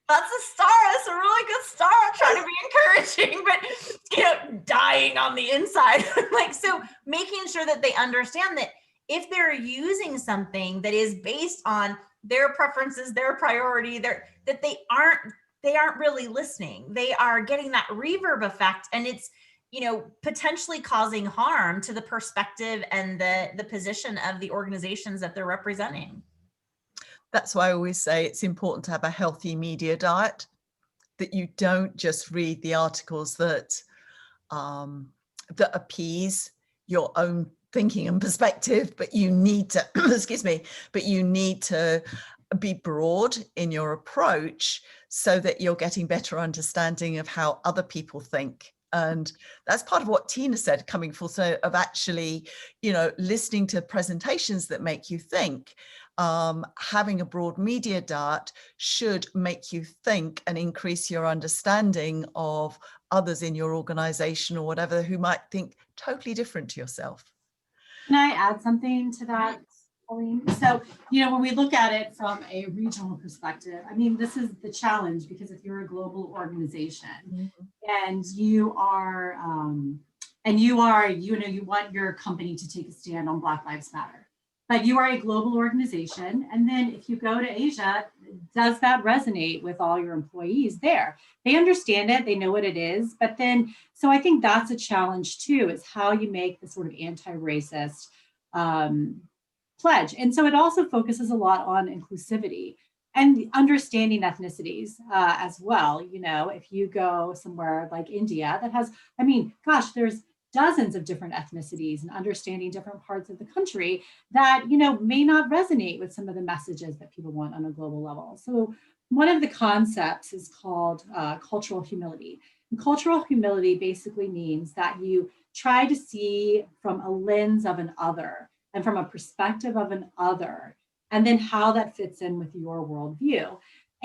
that's a start. That's a really good start. Trying to be encouraging, but dying on the inside. So making sure that they understand that if they're using something that is based on their preferences, their priority, that they aren't really listening. They are getting that reverb effect, and it's potentially causing harm to the perspective and the position of the organizations that they're representing. That's why I always say it's important to have a healthy media diet, that you don't just read the articles that appease your own thinking and perspective, but you need to, but you need to be broad in your approach so that you're getting better understanding of how other people think. And that's part of what Tina said, coming full circle, of actually, listening to presentations that make you think. Having a broad media diet should make you think and increase your understanding of others in your organization or whatever, who might think totally different to yourself. Can I add something to that? Pauline. So, when we look at it from a regional perspective, I mean, this is the challenge, because if you're a global organization and you want your company to take a stand on Black Lives Matter, but you are a global organization, and then if you go to Asia, does that resonate with all your employees there? They understand it, they know what it is, but then, so I think that's a challenge too, is how you make the sort of anti-racist pledge. And so it also focuses a lot on inclusivity and understanding ethnicities as well. If you go somewhere like India that has, I mean, gosh, there's dozens of different ethnicities, and understanding different parts of the country that, may not resonate with some of the messages that people want on a global level. So one of the concepts is called cultural humility. And cultural humility basically means that you try to see from a lens of an other and from a perspective of an other, and then how that fits in with your worldview.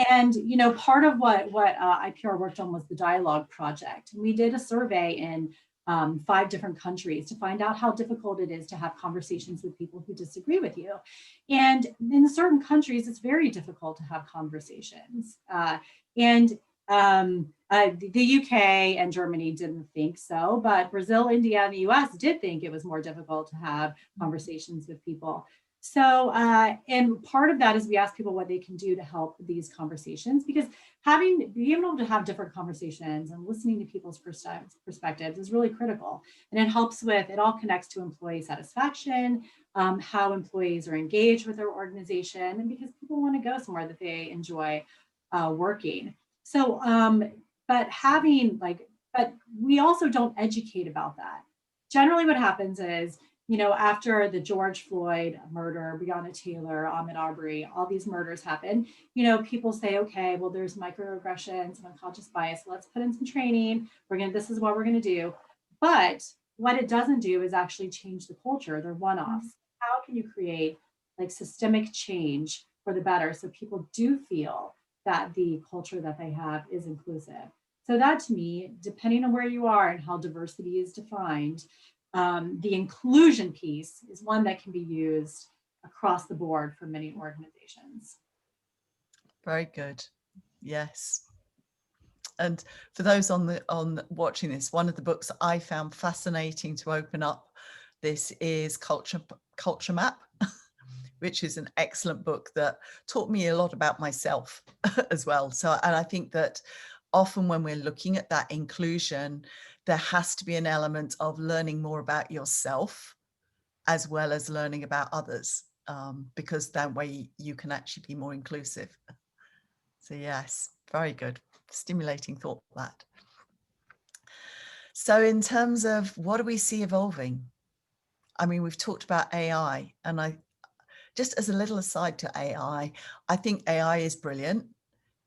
And, part of what IPR worked on was the dialogue project. And we did a survey in 5 different countries to find out how difficult it is to have conversations with people who disagree with you. And in certain countries, it's very difficult to have conversations. The UK and Germany didn't think so, but Brazil, India, and the US did think it was more difficult to have conversations with people. So, and part of that is we ask people what they can do to help these conversations, because being able to have different conversations and listening to people's perspectives is really critical. And it helps it all connects to employee satisfaction, how employees are engaged with their organization, and because people want to go somewhere that they enjoy working. So, but we also don't educate about that. Generally what happens is, after the George Floyd murder, Breonna Taylor, Ahmaud Arbery, all these murders happen, people say, okay, well, there's microaggressions and unconscious bias. Let's put in some training. This is what we're going to do. But what it doesn't do is actually change the culture. They're one-offs. How can you create systemic change for the better, so people do feel that the culture that they have is inclusive? So that, to me, depending on where you are and how diversity is defined, the inclusion piece is one that can be used across the board for many organizations. Very good. Yes. And for those on watching this, one of the books I found fascinating to open up this is Culture Map, which is an excellent book that taught me a lot about myself as well. So, and I think that often when we're looking at that inclusion, there has to be an element of learning more about yourself as well as learning about others, because that way you can actually be more inclusive. So yes, very good. Stimulating thought, that. So in terms of what do we see evolving? I mean, we've talked about AI, and just as a little aside to AI, I think AI is brilliant,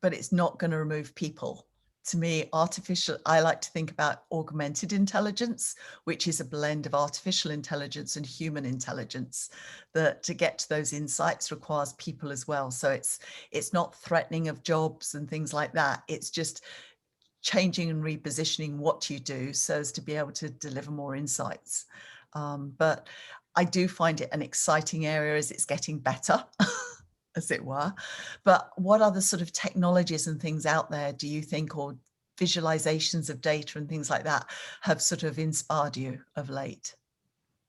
but it's not going to remove people. To me, I like to think about augmented intelligence, which is a blend of artificial intelligence and human intelligence, that to get to those insights requires people as well. So it's not threatening of jobs and things like that. It's just changing and repositioning what you do so as to be able to deliver more insights. But I do find it an exciting area as it's getting better, as it were. But what other sort of technologies and things out there do you think, or visualizations of data and things like that, have sort of inspired you of late?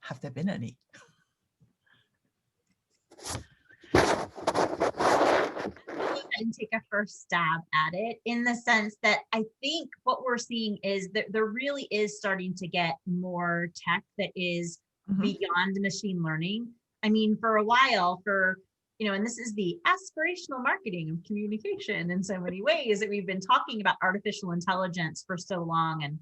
Have there been any? And take a first stab at it, in the sense that I think what we're seeing is that there really is starting to get more tech that is beyond machine learning. I mean, for a while, and this is the aspirational marketing of communication in so many ways, that we've been talking about artificial intelligence for so long and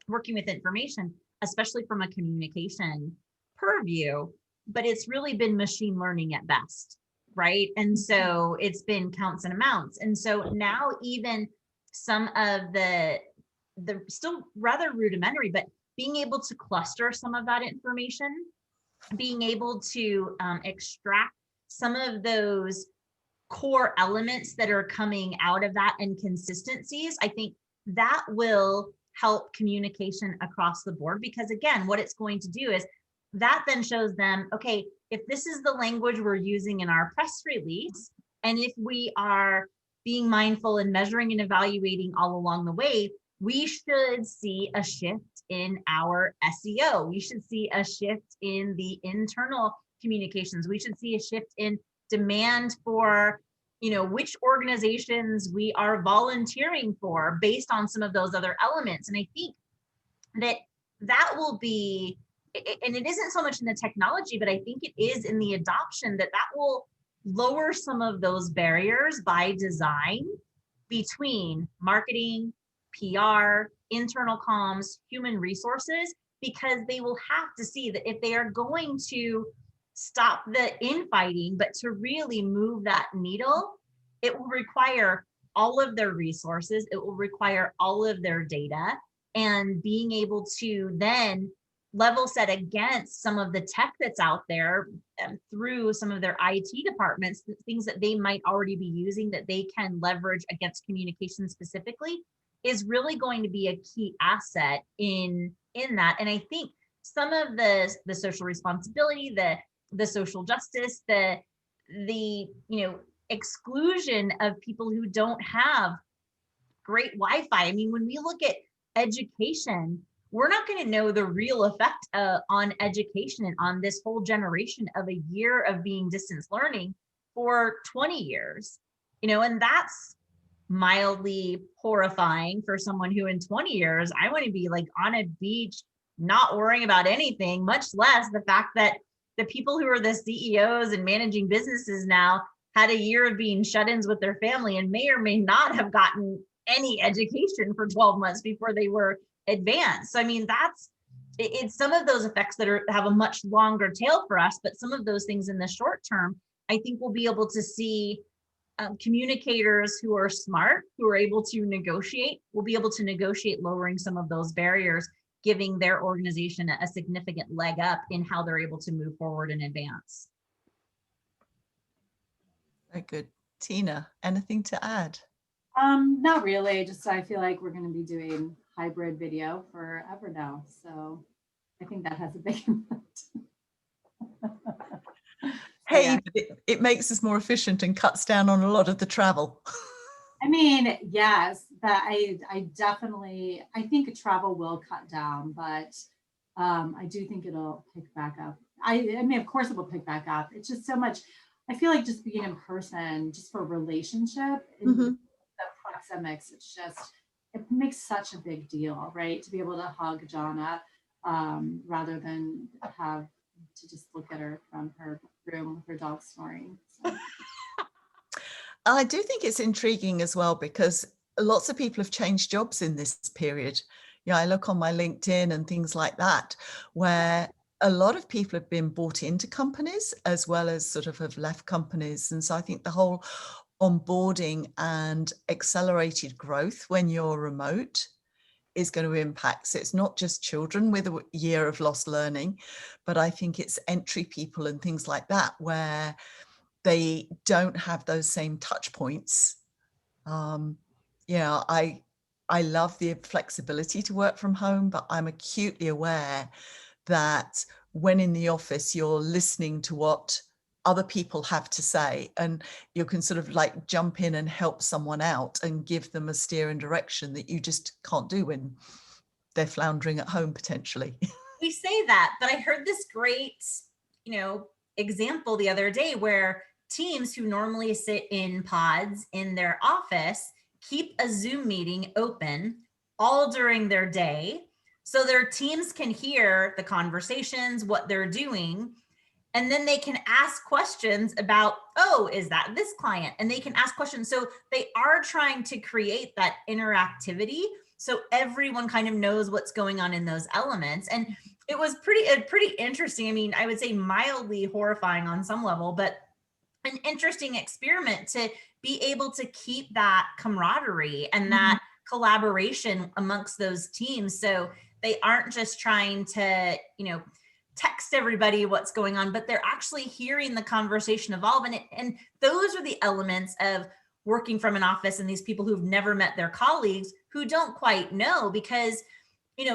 working with information, especially from a communication purview, but it's really been machine learning at best. Right. And so it's been counts and amounts. And so now even some of the still rather rudimentary, but being able to cluster some of that information, being able to extract some of those core elements that are coming out of that inconsistencies, I think that will help communication across the board. Because again, what it's going to do is that then shows them, okay, if this is the language we're using in our press release, and if we are being mindful and measuring and evaluating all along the way, we should see a shift in our SEO. We should see a shift in the internal communications. We should see a shift in demand for, which organizations we are volunteering for based on some of those other elements. And I think that will be, and it isn't so much in the technology, but I think it is in the adoption that will lower some of those barriers by design between marketing, PR, internal comms, human resources, because they will have to see that if they are going to stop the infighting, but to really move that needle, it will require all of their resources, it will require all of their data, and being able to then level set against some of the tech that's out there through some of their IT departments, things that they might already be using that they can leverage against communication specifically, is really going to be a key asset in that. And I think some of the social responsibility, the social justice, the exclusion of people who don't have great Wi-Fi. I mean, when we look at education, we're not going to know the real effect on education and on this whole generation of a year of being distance learning for 20 years, and that's mildly horrifying for someone who in 20 years, I want to be like on a beach, not worrying about anything, much less the fact that the people who are the CEOs and managing businesses now had a year of being shut-ins with their family and may or may not have gotten any education for 12 months before they were advanced. So I mean, it's some of those effects that have a much longer tail for us, but some of those things in the short term, I think we'll be able to see communicators who are smart, who are able to negotiate, will be able to negotiate lowering some of those barriers, giving their organization a significant leg up in how they're able to move forward and advance. Very good. Tina, anything to add? Not really, just I feel like we're going to be doing hybrid video forever now. So I think that has a big impact. Hey, Yeah. but it makes us more efficient and cuts down on a lot of the travel. I mean, yes, but I think travel will cut down, but I do think it'll pick back up. I mean, of course it will pick back up. It's just so much, I feel like just being in person, just for relationship, and the proxemics, it makes such a big deal, right? To be able to hug Johna rather than have to just look at her from her room with her dog snoring. So. I do think it's intriguing as well, because lots of people have changed jobs in this period. I look on my LinkedIn and things like that, where a lot of people have been bought into companies as well as sort of have left companies. And so I think the whole onboarding and accelerated growth when you're remote is going to impact. So it's not just children with a year of lost learning, but I think it's entry people and things like that, where they don't have those same touch points. I love the flexibility to work from home, but I'm acutely aware that when in the office, you're listening to what other people have to say, and you can sort of like jump in and help someone out and give them a steer and direction that you just can't do when they're floundering at home potentially. We say that, but I heard this great, example the other day where teams who normally sit in pods in their office keep a Zoom meeting open all during their day, so their teams can hear the conversations, what they're doing, and then they can ask questions about, oh, is that this client? And they can ask questions. So they are trying to create that interactivity so everyone kind of knows what's going on in those elements. And it was pretty interesting. I mean, I would say mildly horrifying on some level, but an interesting experiment to be able to keep that camaraderie and that collaboration amongst those teams. So they aren't just trying to, text everybody what's going on, but they're actually hearing the conversation evolve. And those are the elements of working from an office, and these people who've never met their colleagues who don't quite know, because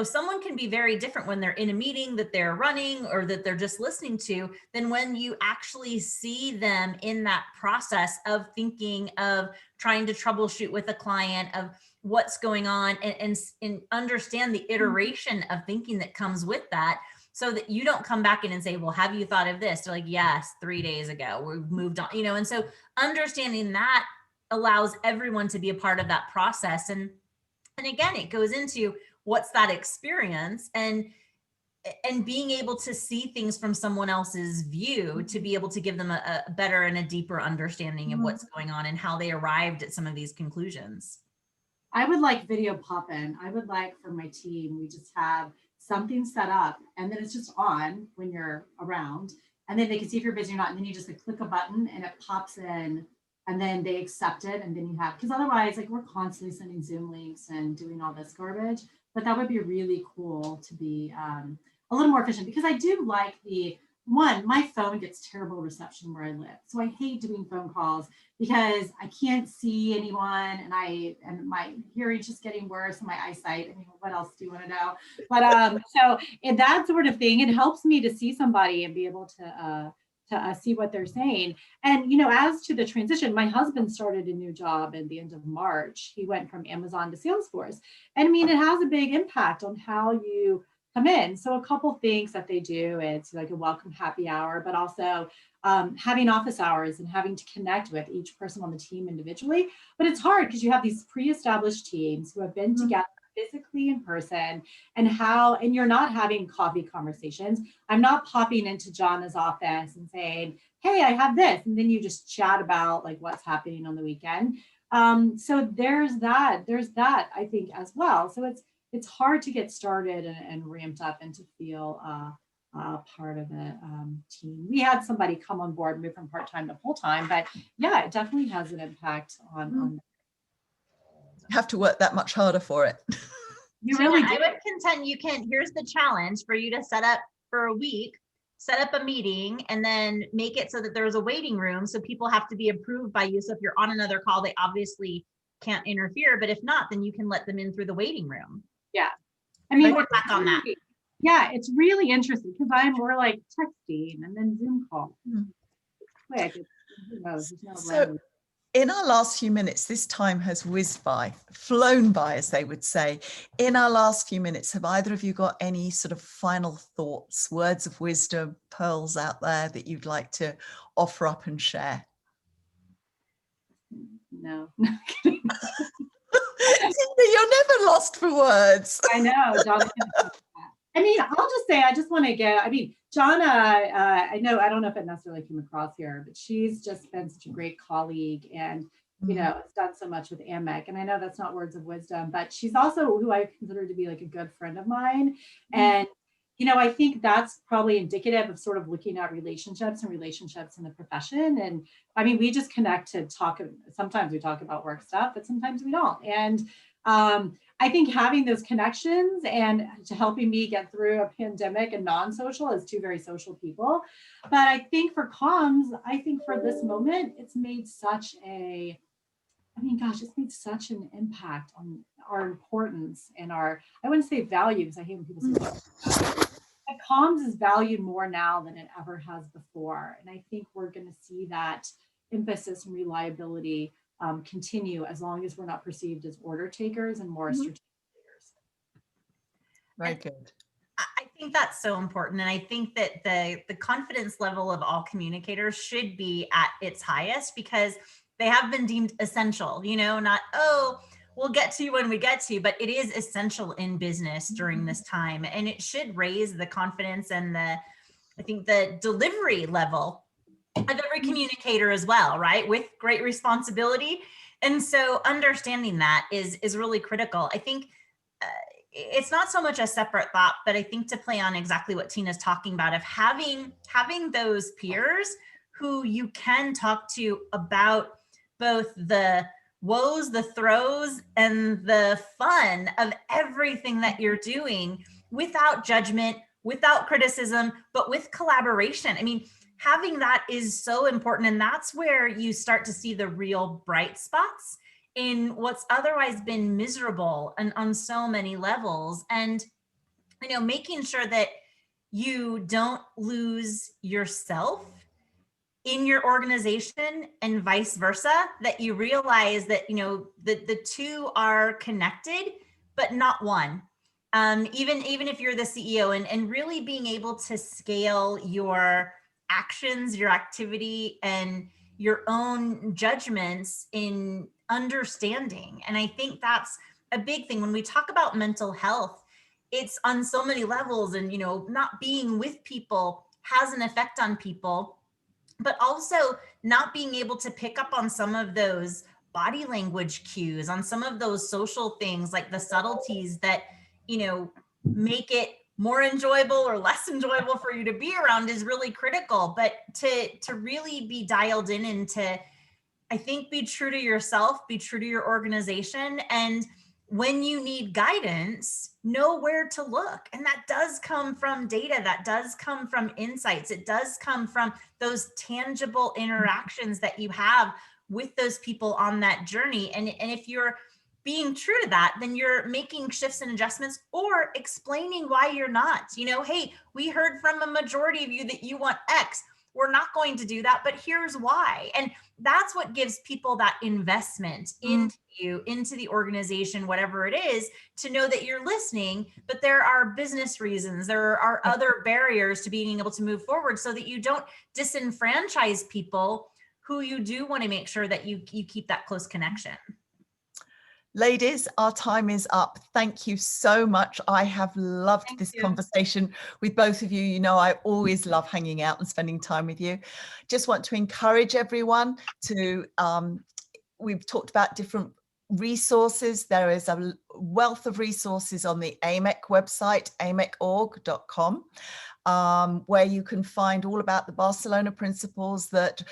someone can be very different when they're in a meeting that they're running or that they're just listening to than when you actually see them in that process of thinking, of trying to troubleshoot with a client, of what's going on, and understand the iteration of thinking that comes with that, so that you don't come back in and say, well, have you thought of this? They're like, yes, 3 days ago, we've moved on, and so understanding that allows everyone to be a part of that process. And again, it goes into what's that experience, and being able to see things from someone else's view to be able to give them a better and a deeper understanding of what's going on and how they arrived at some of these conclusions. I would like video pop-in. I would like for my team, we just have something set up and then it's just on when you're around, and then they can see if you're busy or not. And then you just click a button and it pops in, and then they accept it. And then you have, because otherwise we're constantly sending Zoom links and doing all this garbage, but that would be really cool to be a little more efficient, because I do like my phone gets terrible reception where I live. So I hate doing phone calls because I can't see anyone, and my hearing's just getting worse, and my eyesight. I mean, what else do you want to know? But so in that sort of thing, it helps me to see somebody and be able to see what they're saying. And, as to the transition, my husband started a new job at the end of March. He went from Amazon to Salesforce. And I mean, it has a big impact on how you come in. So a couple things that they do, it's like a welcome happy hour, but also having office hours and having to connect with each person on the team individually. But it's hard because you have these pre-established teams who have been together physically in person, and you're not having coffee conversations. I'm not popping into Johna's office and saying, hey, I have this. And then you just chat about what's happening on the weekend. So there's that, I think, as well. So it's hard to get started and ramped up and to feel part of a team. We had somebody come on board, move from part-time to full-time, but yeah, it definitely has an impact on You have to work that much harder for it. You really do. I would contend here's the challenge for you to set up for a week, set up a meeting, and then make it so that there's a waiting room. So people have to be approved by you. So if you're on another call, they obviously can't interfere, but if not, then you can let them in through the waiting room. Yeah. I mean, we're back on that. Yeah, it's really interesting because we're texting and then Zoom call. Quick. Who knows? So in our last few minutes, this time has whizzed by, flown by, as they would say. In our last few minutes, have either of you got any sort of final thoughts, words of wisdom, pearls out there that you'd like to offer up and share? No. You're never lost for words. I know, Johna. I mean, I'll just say, I just want to Johna, I don't know if it necessarily came across here, but she's just been such a great colleague and, has done so much with AMEC. And I know that's not words of wisdom, but she's also who I consider to be a good friend of mine. And, I think that's probably indicative of sort of looking at relationships in the profession. And I mean, we just connect to talk. Sometimes we talk about work stuff, but sometimes we don't. And I think having those connections and to helping me get through a pandemic and non-social as two very social people. But I think for comms, for this moment, it's made such an impact on our importance and I wouldn't say values. I hate when people say that. But comms is valued more now than it ever has before. And I think we're going to see that emphasis and reliability continue as long as we're not perceived as order takers and more strategic takers. Very good. I think that's so important. And I think that the confidence level of all communicators should be at its highest because they have been deemed essential, not, we'll get to you when we get to you, but it is essential in business during this time. And it should raise the confidence and I think the delivery level of every communicator as well, right? With great responsibility. And so understanding that is really critical. I think it's not so much a separate thought, but I think to play on exactly what Tina's talking about of having those peers who you can talk to about both the woes, the throws, and the fun of everything that you're doing without judgment, without criticism, but with collaboration. I mean, having that is so important. And that's where you start to see the real bright spots in what's otherwise been miserable and on so many levels. And, you know, making sure that you don't lose yourself in your organization and vice versa, that you realize that, you know, the two are connected, but not one. Even if you're the CEO, and really being able to scale your actions, your activity, and your own judgments in understanding. And I think that's a big thing when we talk about mental health. It's on so many levels, and, you know, not being with people has an effect on people, but also not being able to pick up on some of those body language cues, on some of those social things, like the subtleties that, you know, make it more enjoyable or less enjoyable for you to be around, is really critical. But to really be dialed in and to, I think, be true to yourself, be true to your organization. And when you need guidance, know where to look. And that does come from data, that does come from insights, it does come from those tangible interactions that you have with those people on that journey. And if you're being true to that, then you're making shifts and adjustments, or explaining why you're not. You know, hey, we heard from a majority of you that you want X. We're not going to do that, but here's why. And that's what gives people that investment into you, into the organization, whatever it is, to know that you're listening. But there are business reasons, there are other barriers to being able to move forward, so that you don't disenfranchise people who you do want to make sure that you keep that close connection. Ladies, our time is up. Thank you so much. I have loved this conversation with both of you. You know, I always love hanging out and spending time with you. Just want to encourage everyone to, we've talked about different resources. There is a wealth of resources on the AMEC website, amecorg.com, where you can find all about the Barcelona principles that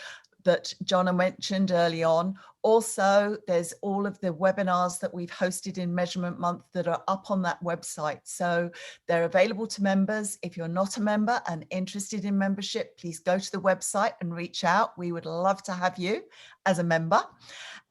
Johna mentioned early on. Also, there's all of the webinars that we've hosted in Measurement Month that are up on that website. So they're available to members. If you're not a member and interested in membership, please go to the website and reach out. We would love to have you as a member.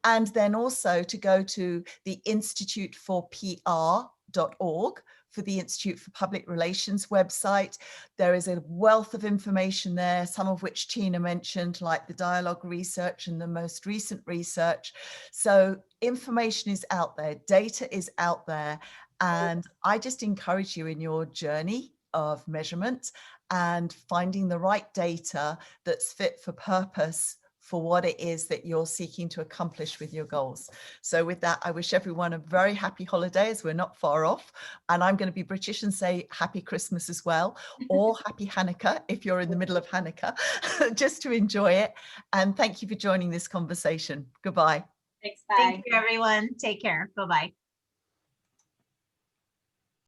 And then also to go to the instituteforpr.org, for the Institute for Public Relations website. There is a wealth of information there, some of which Tina mentioned, like the dialogue research and the most recent research. So information is out there, data is out there. And I just encourage you in your journey of measurement and finding the right data that's fit for purpose for what it is that you're seeking to accomplish with your goals. So with that, I wish everyone a very happy holiday, as we're not far off. And I'm going to be British and say happy Christmas as well, or happy Hanukkah if you're in the middle of Hanukkah, just to enjoy it. And thank you for joining this conversation. Goodbye. Thanks, bye. Thank you, everyone. Take care. Bye-bye.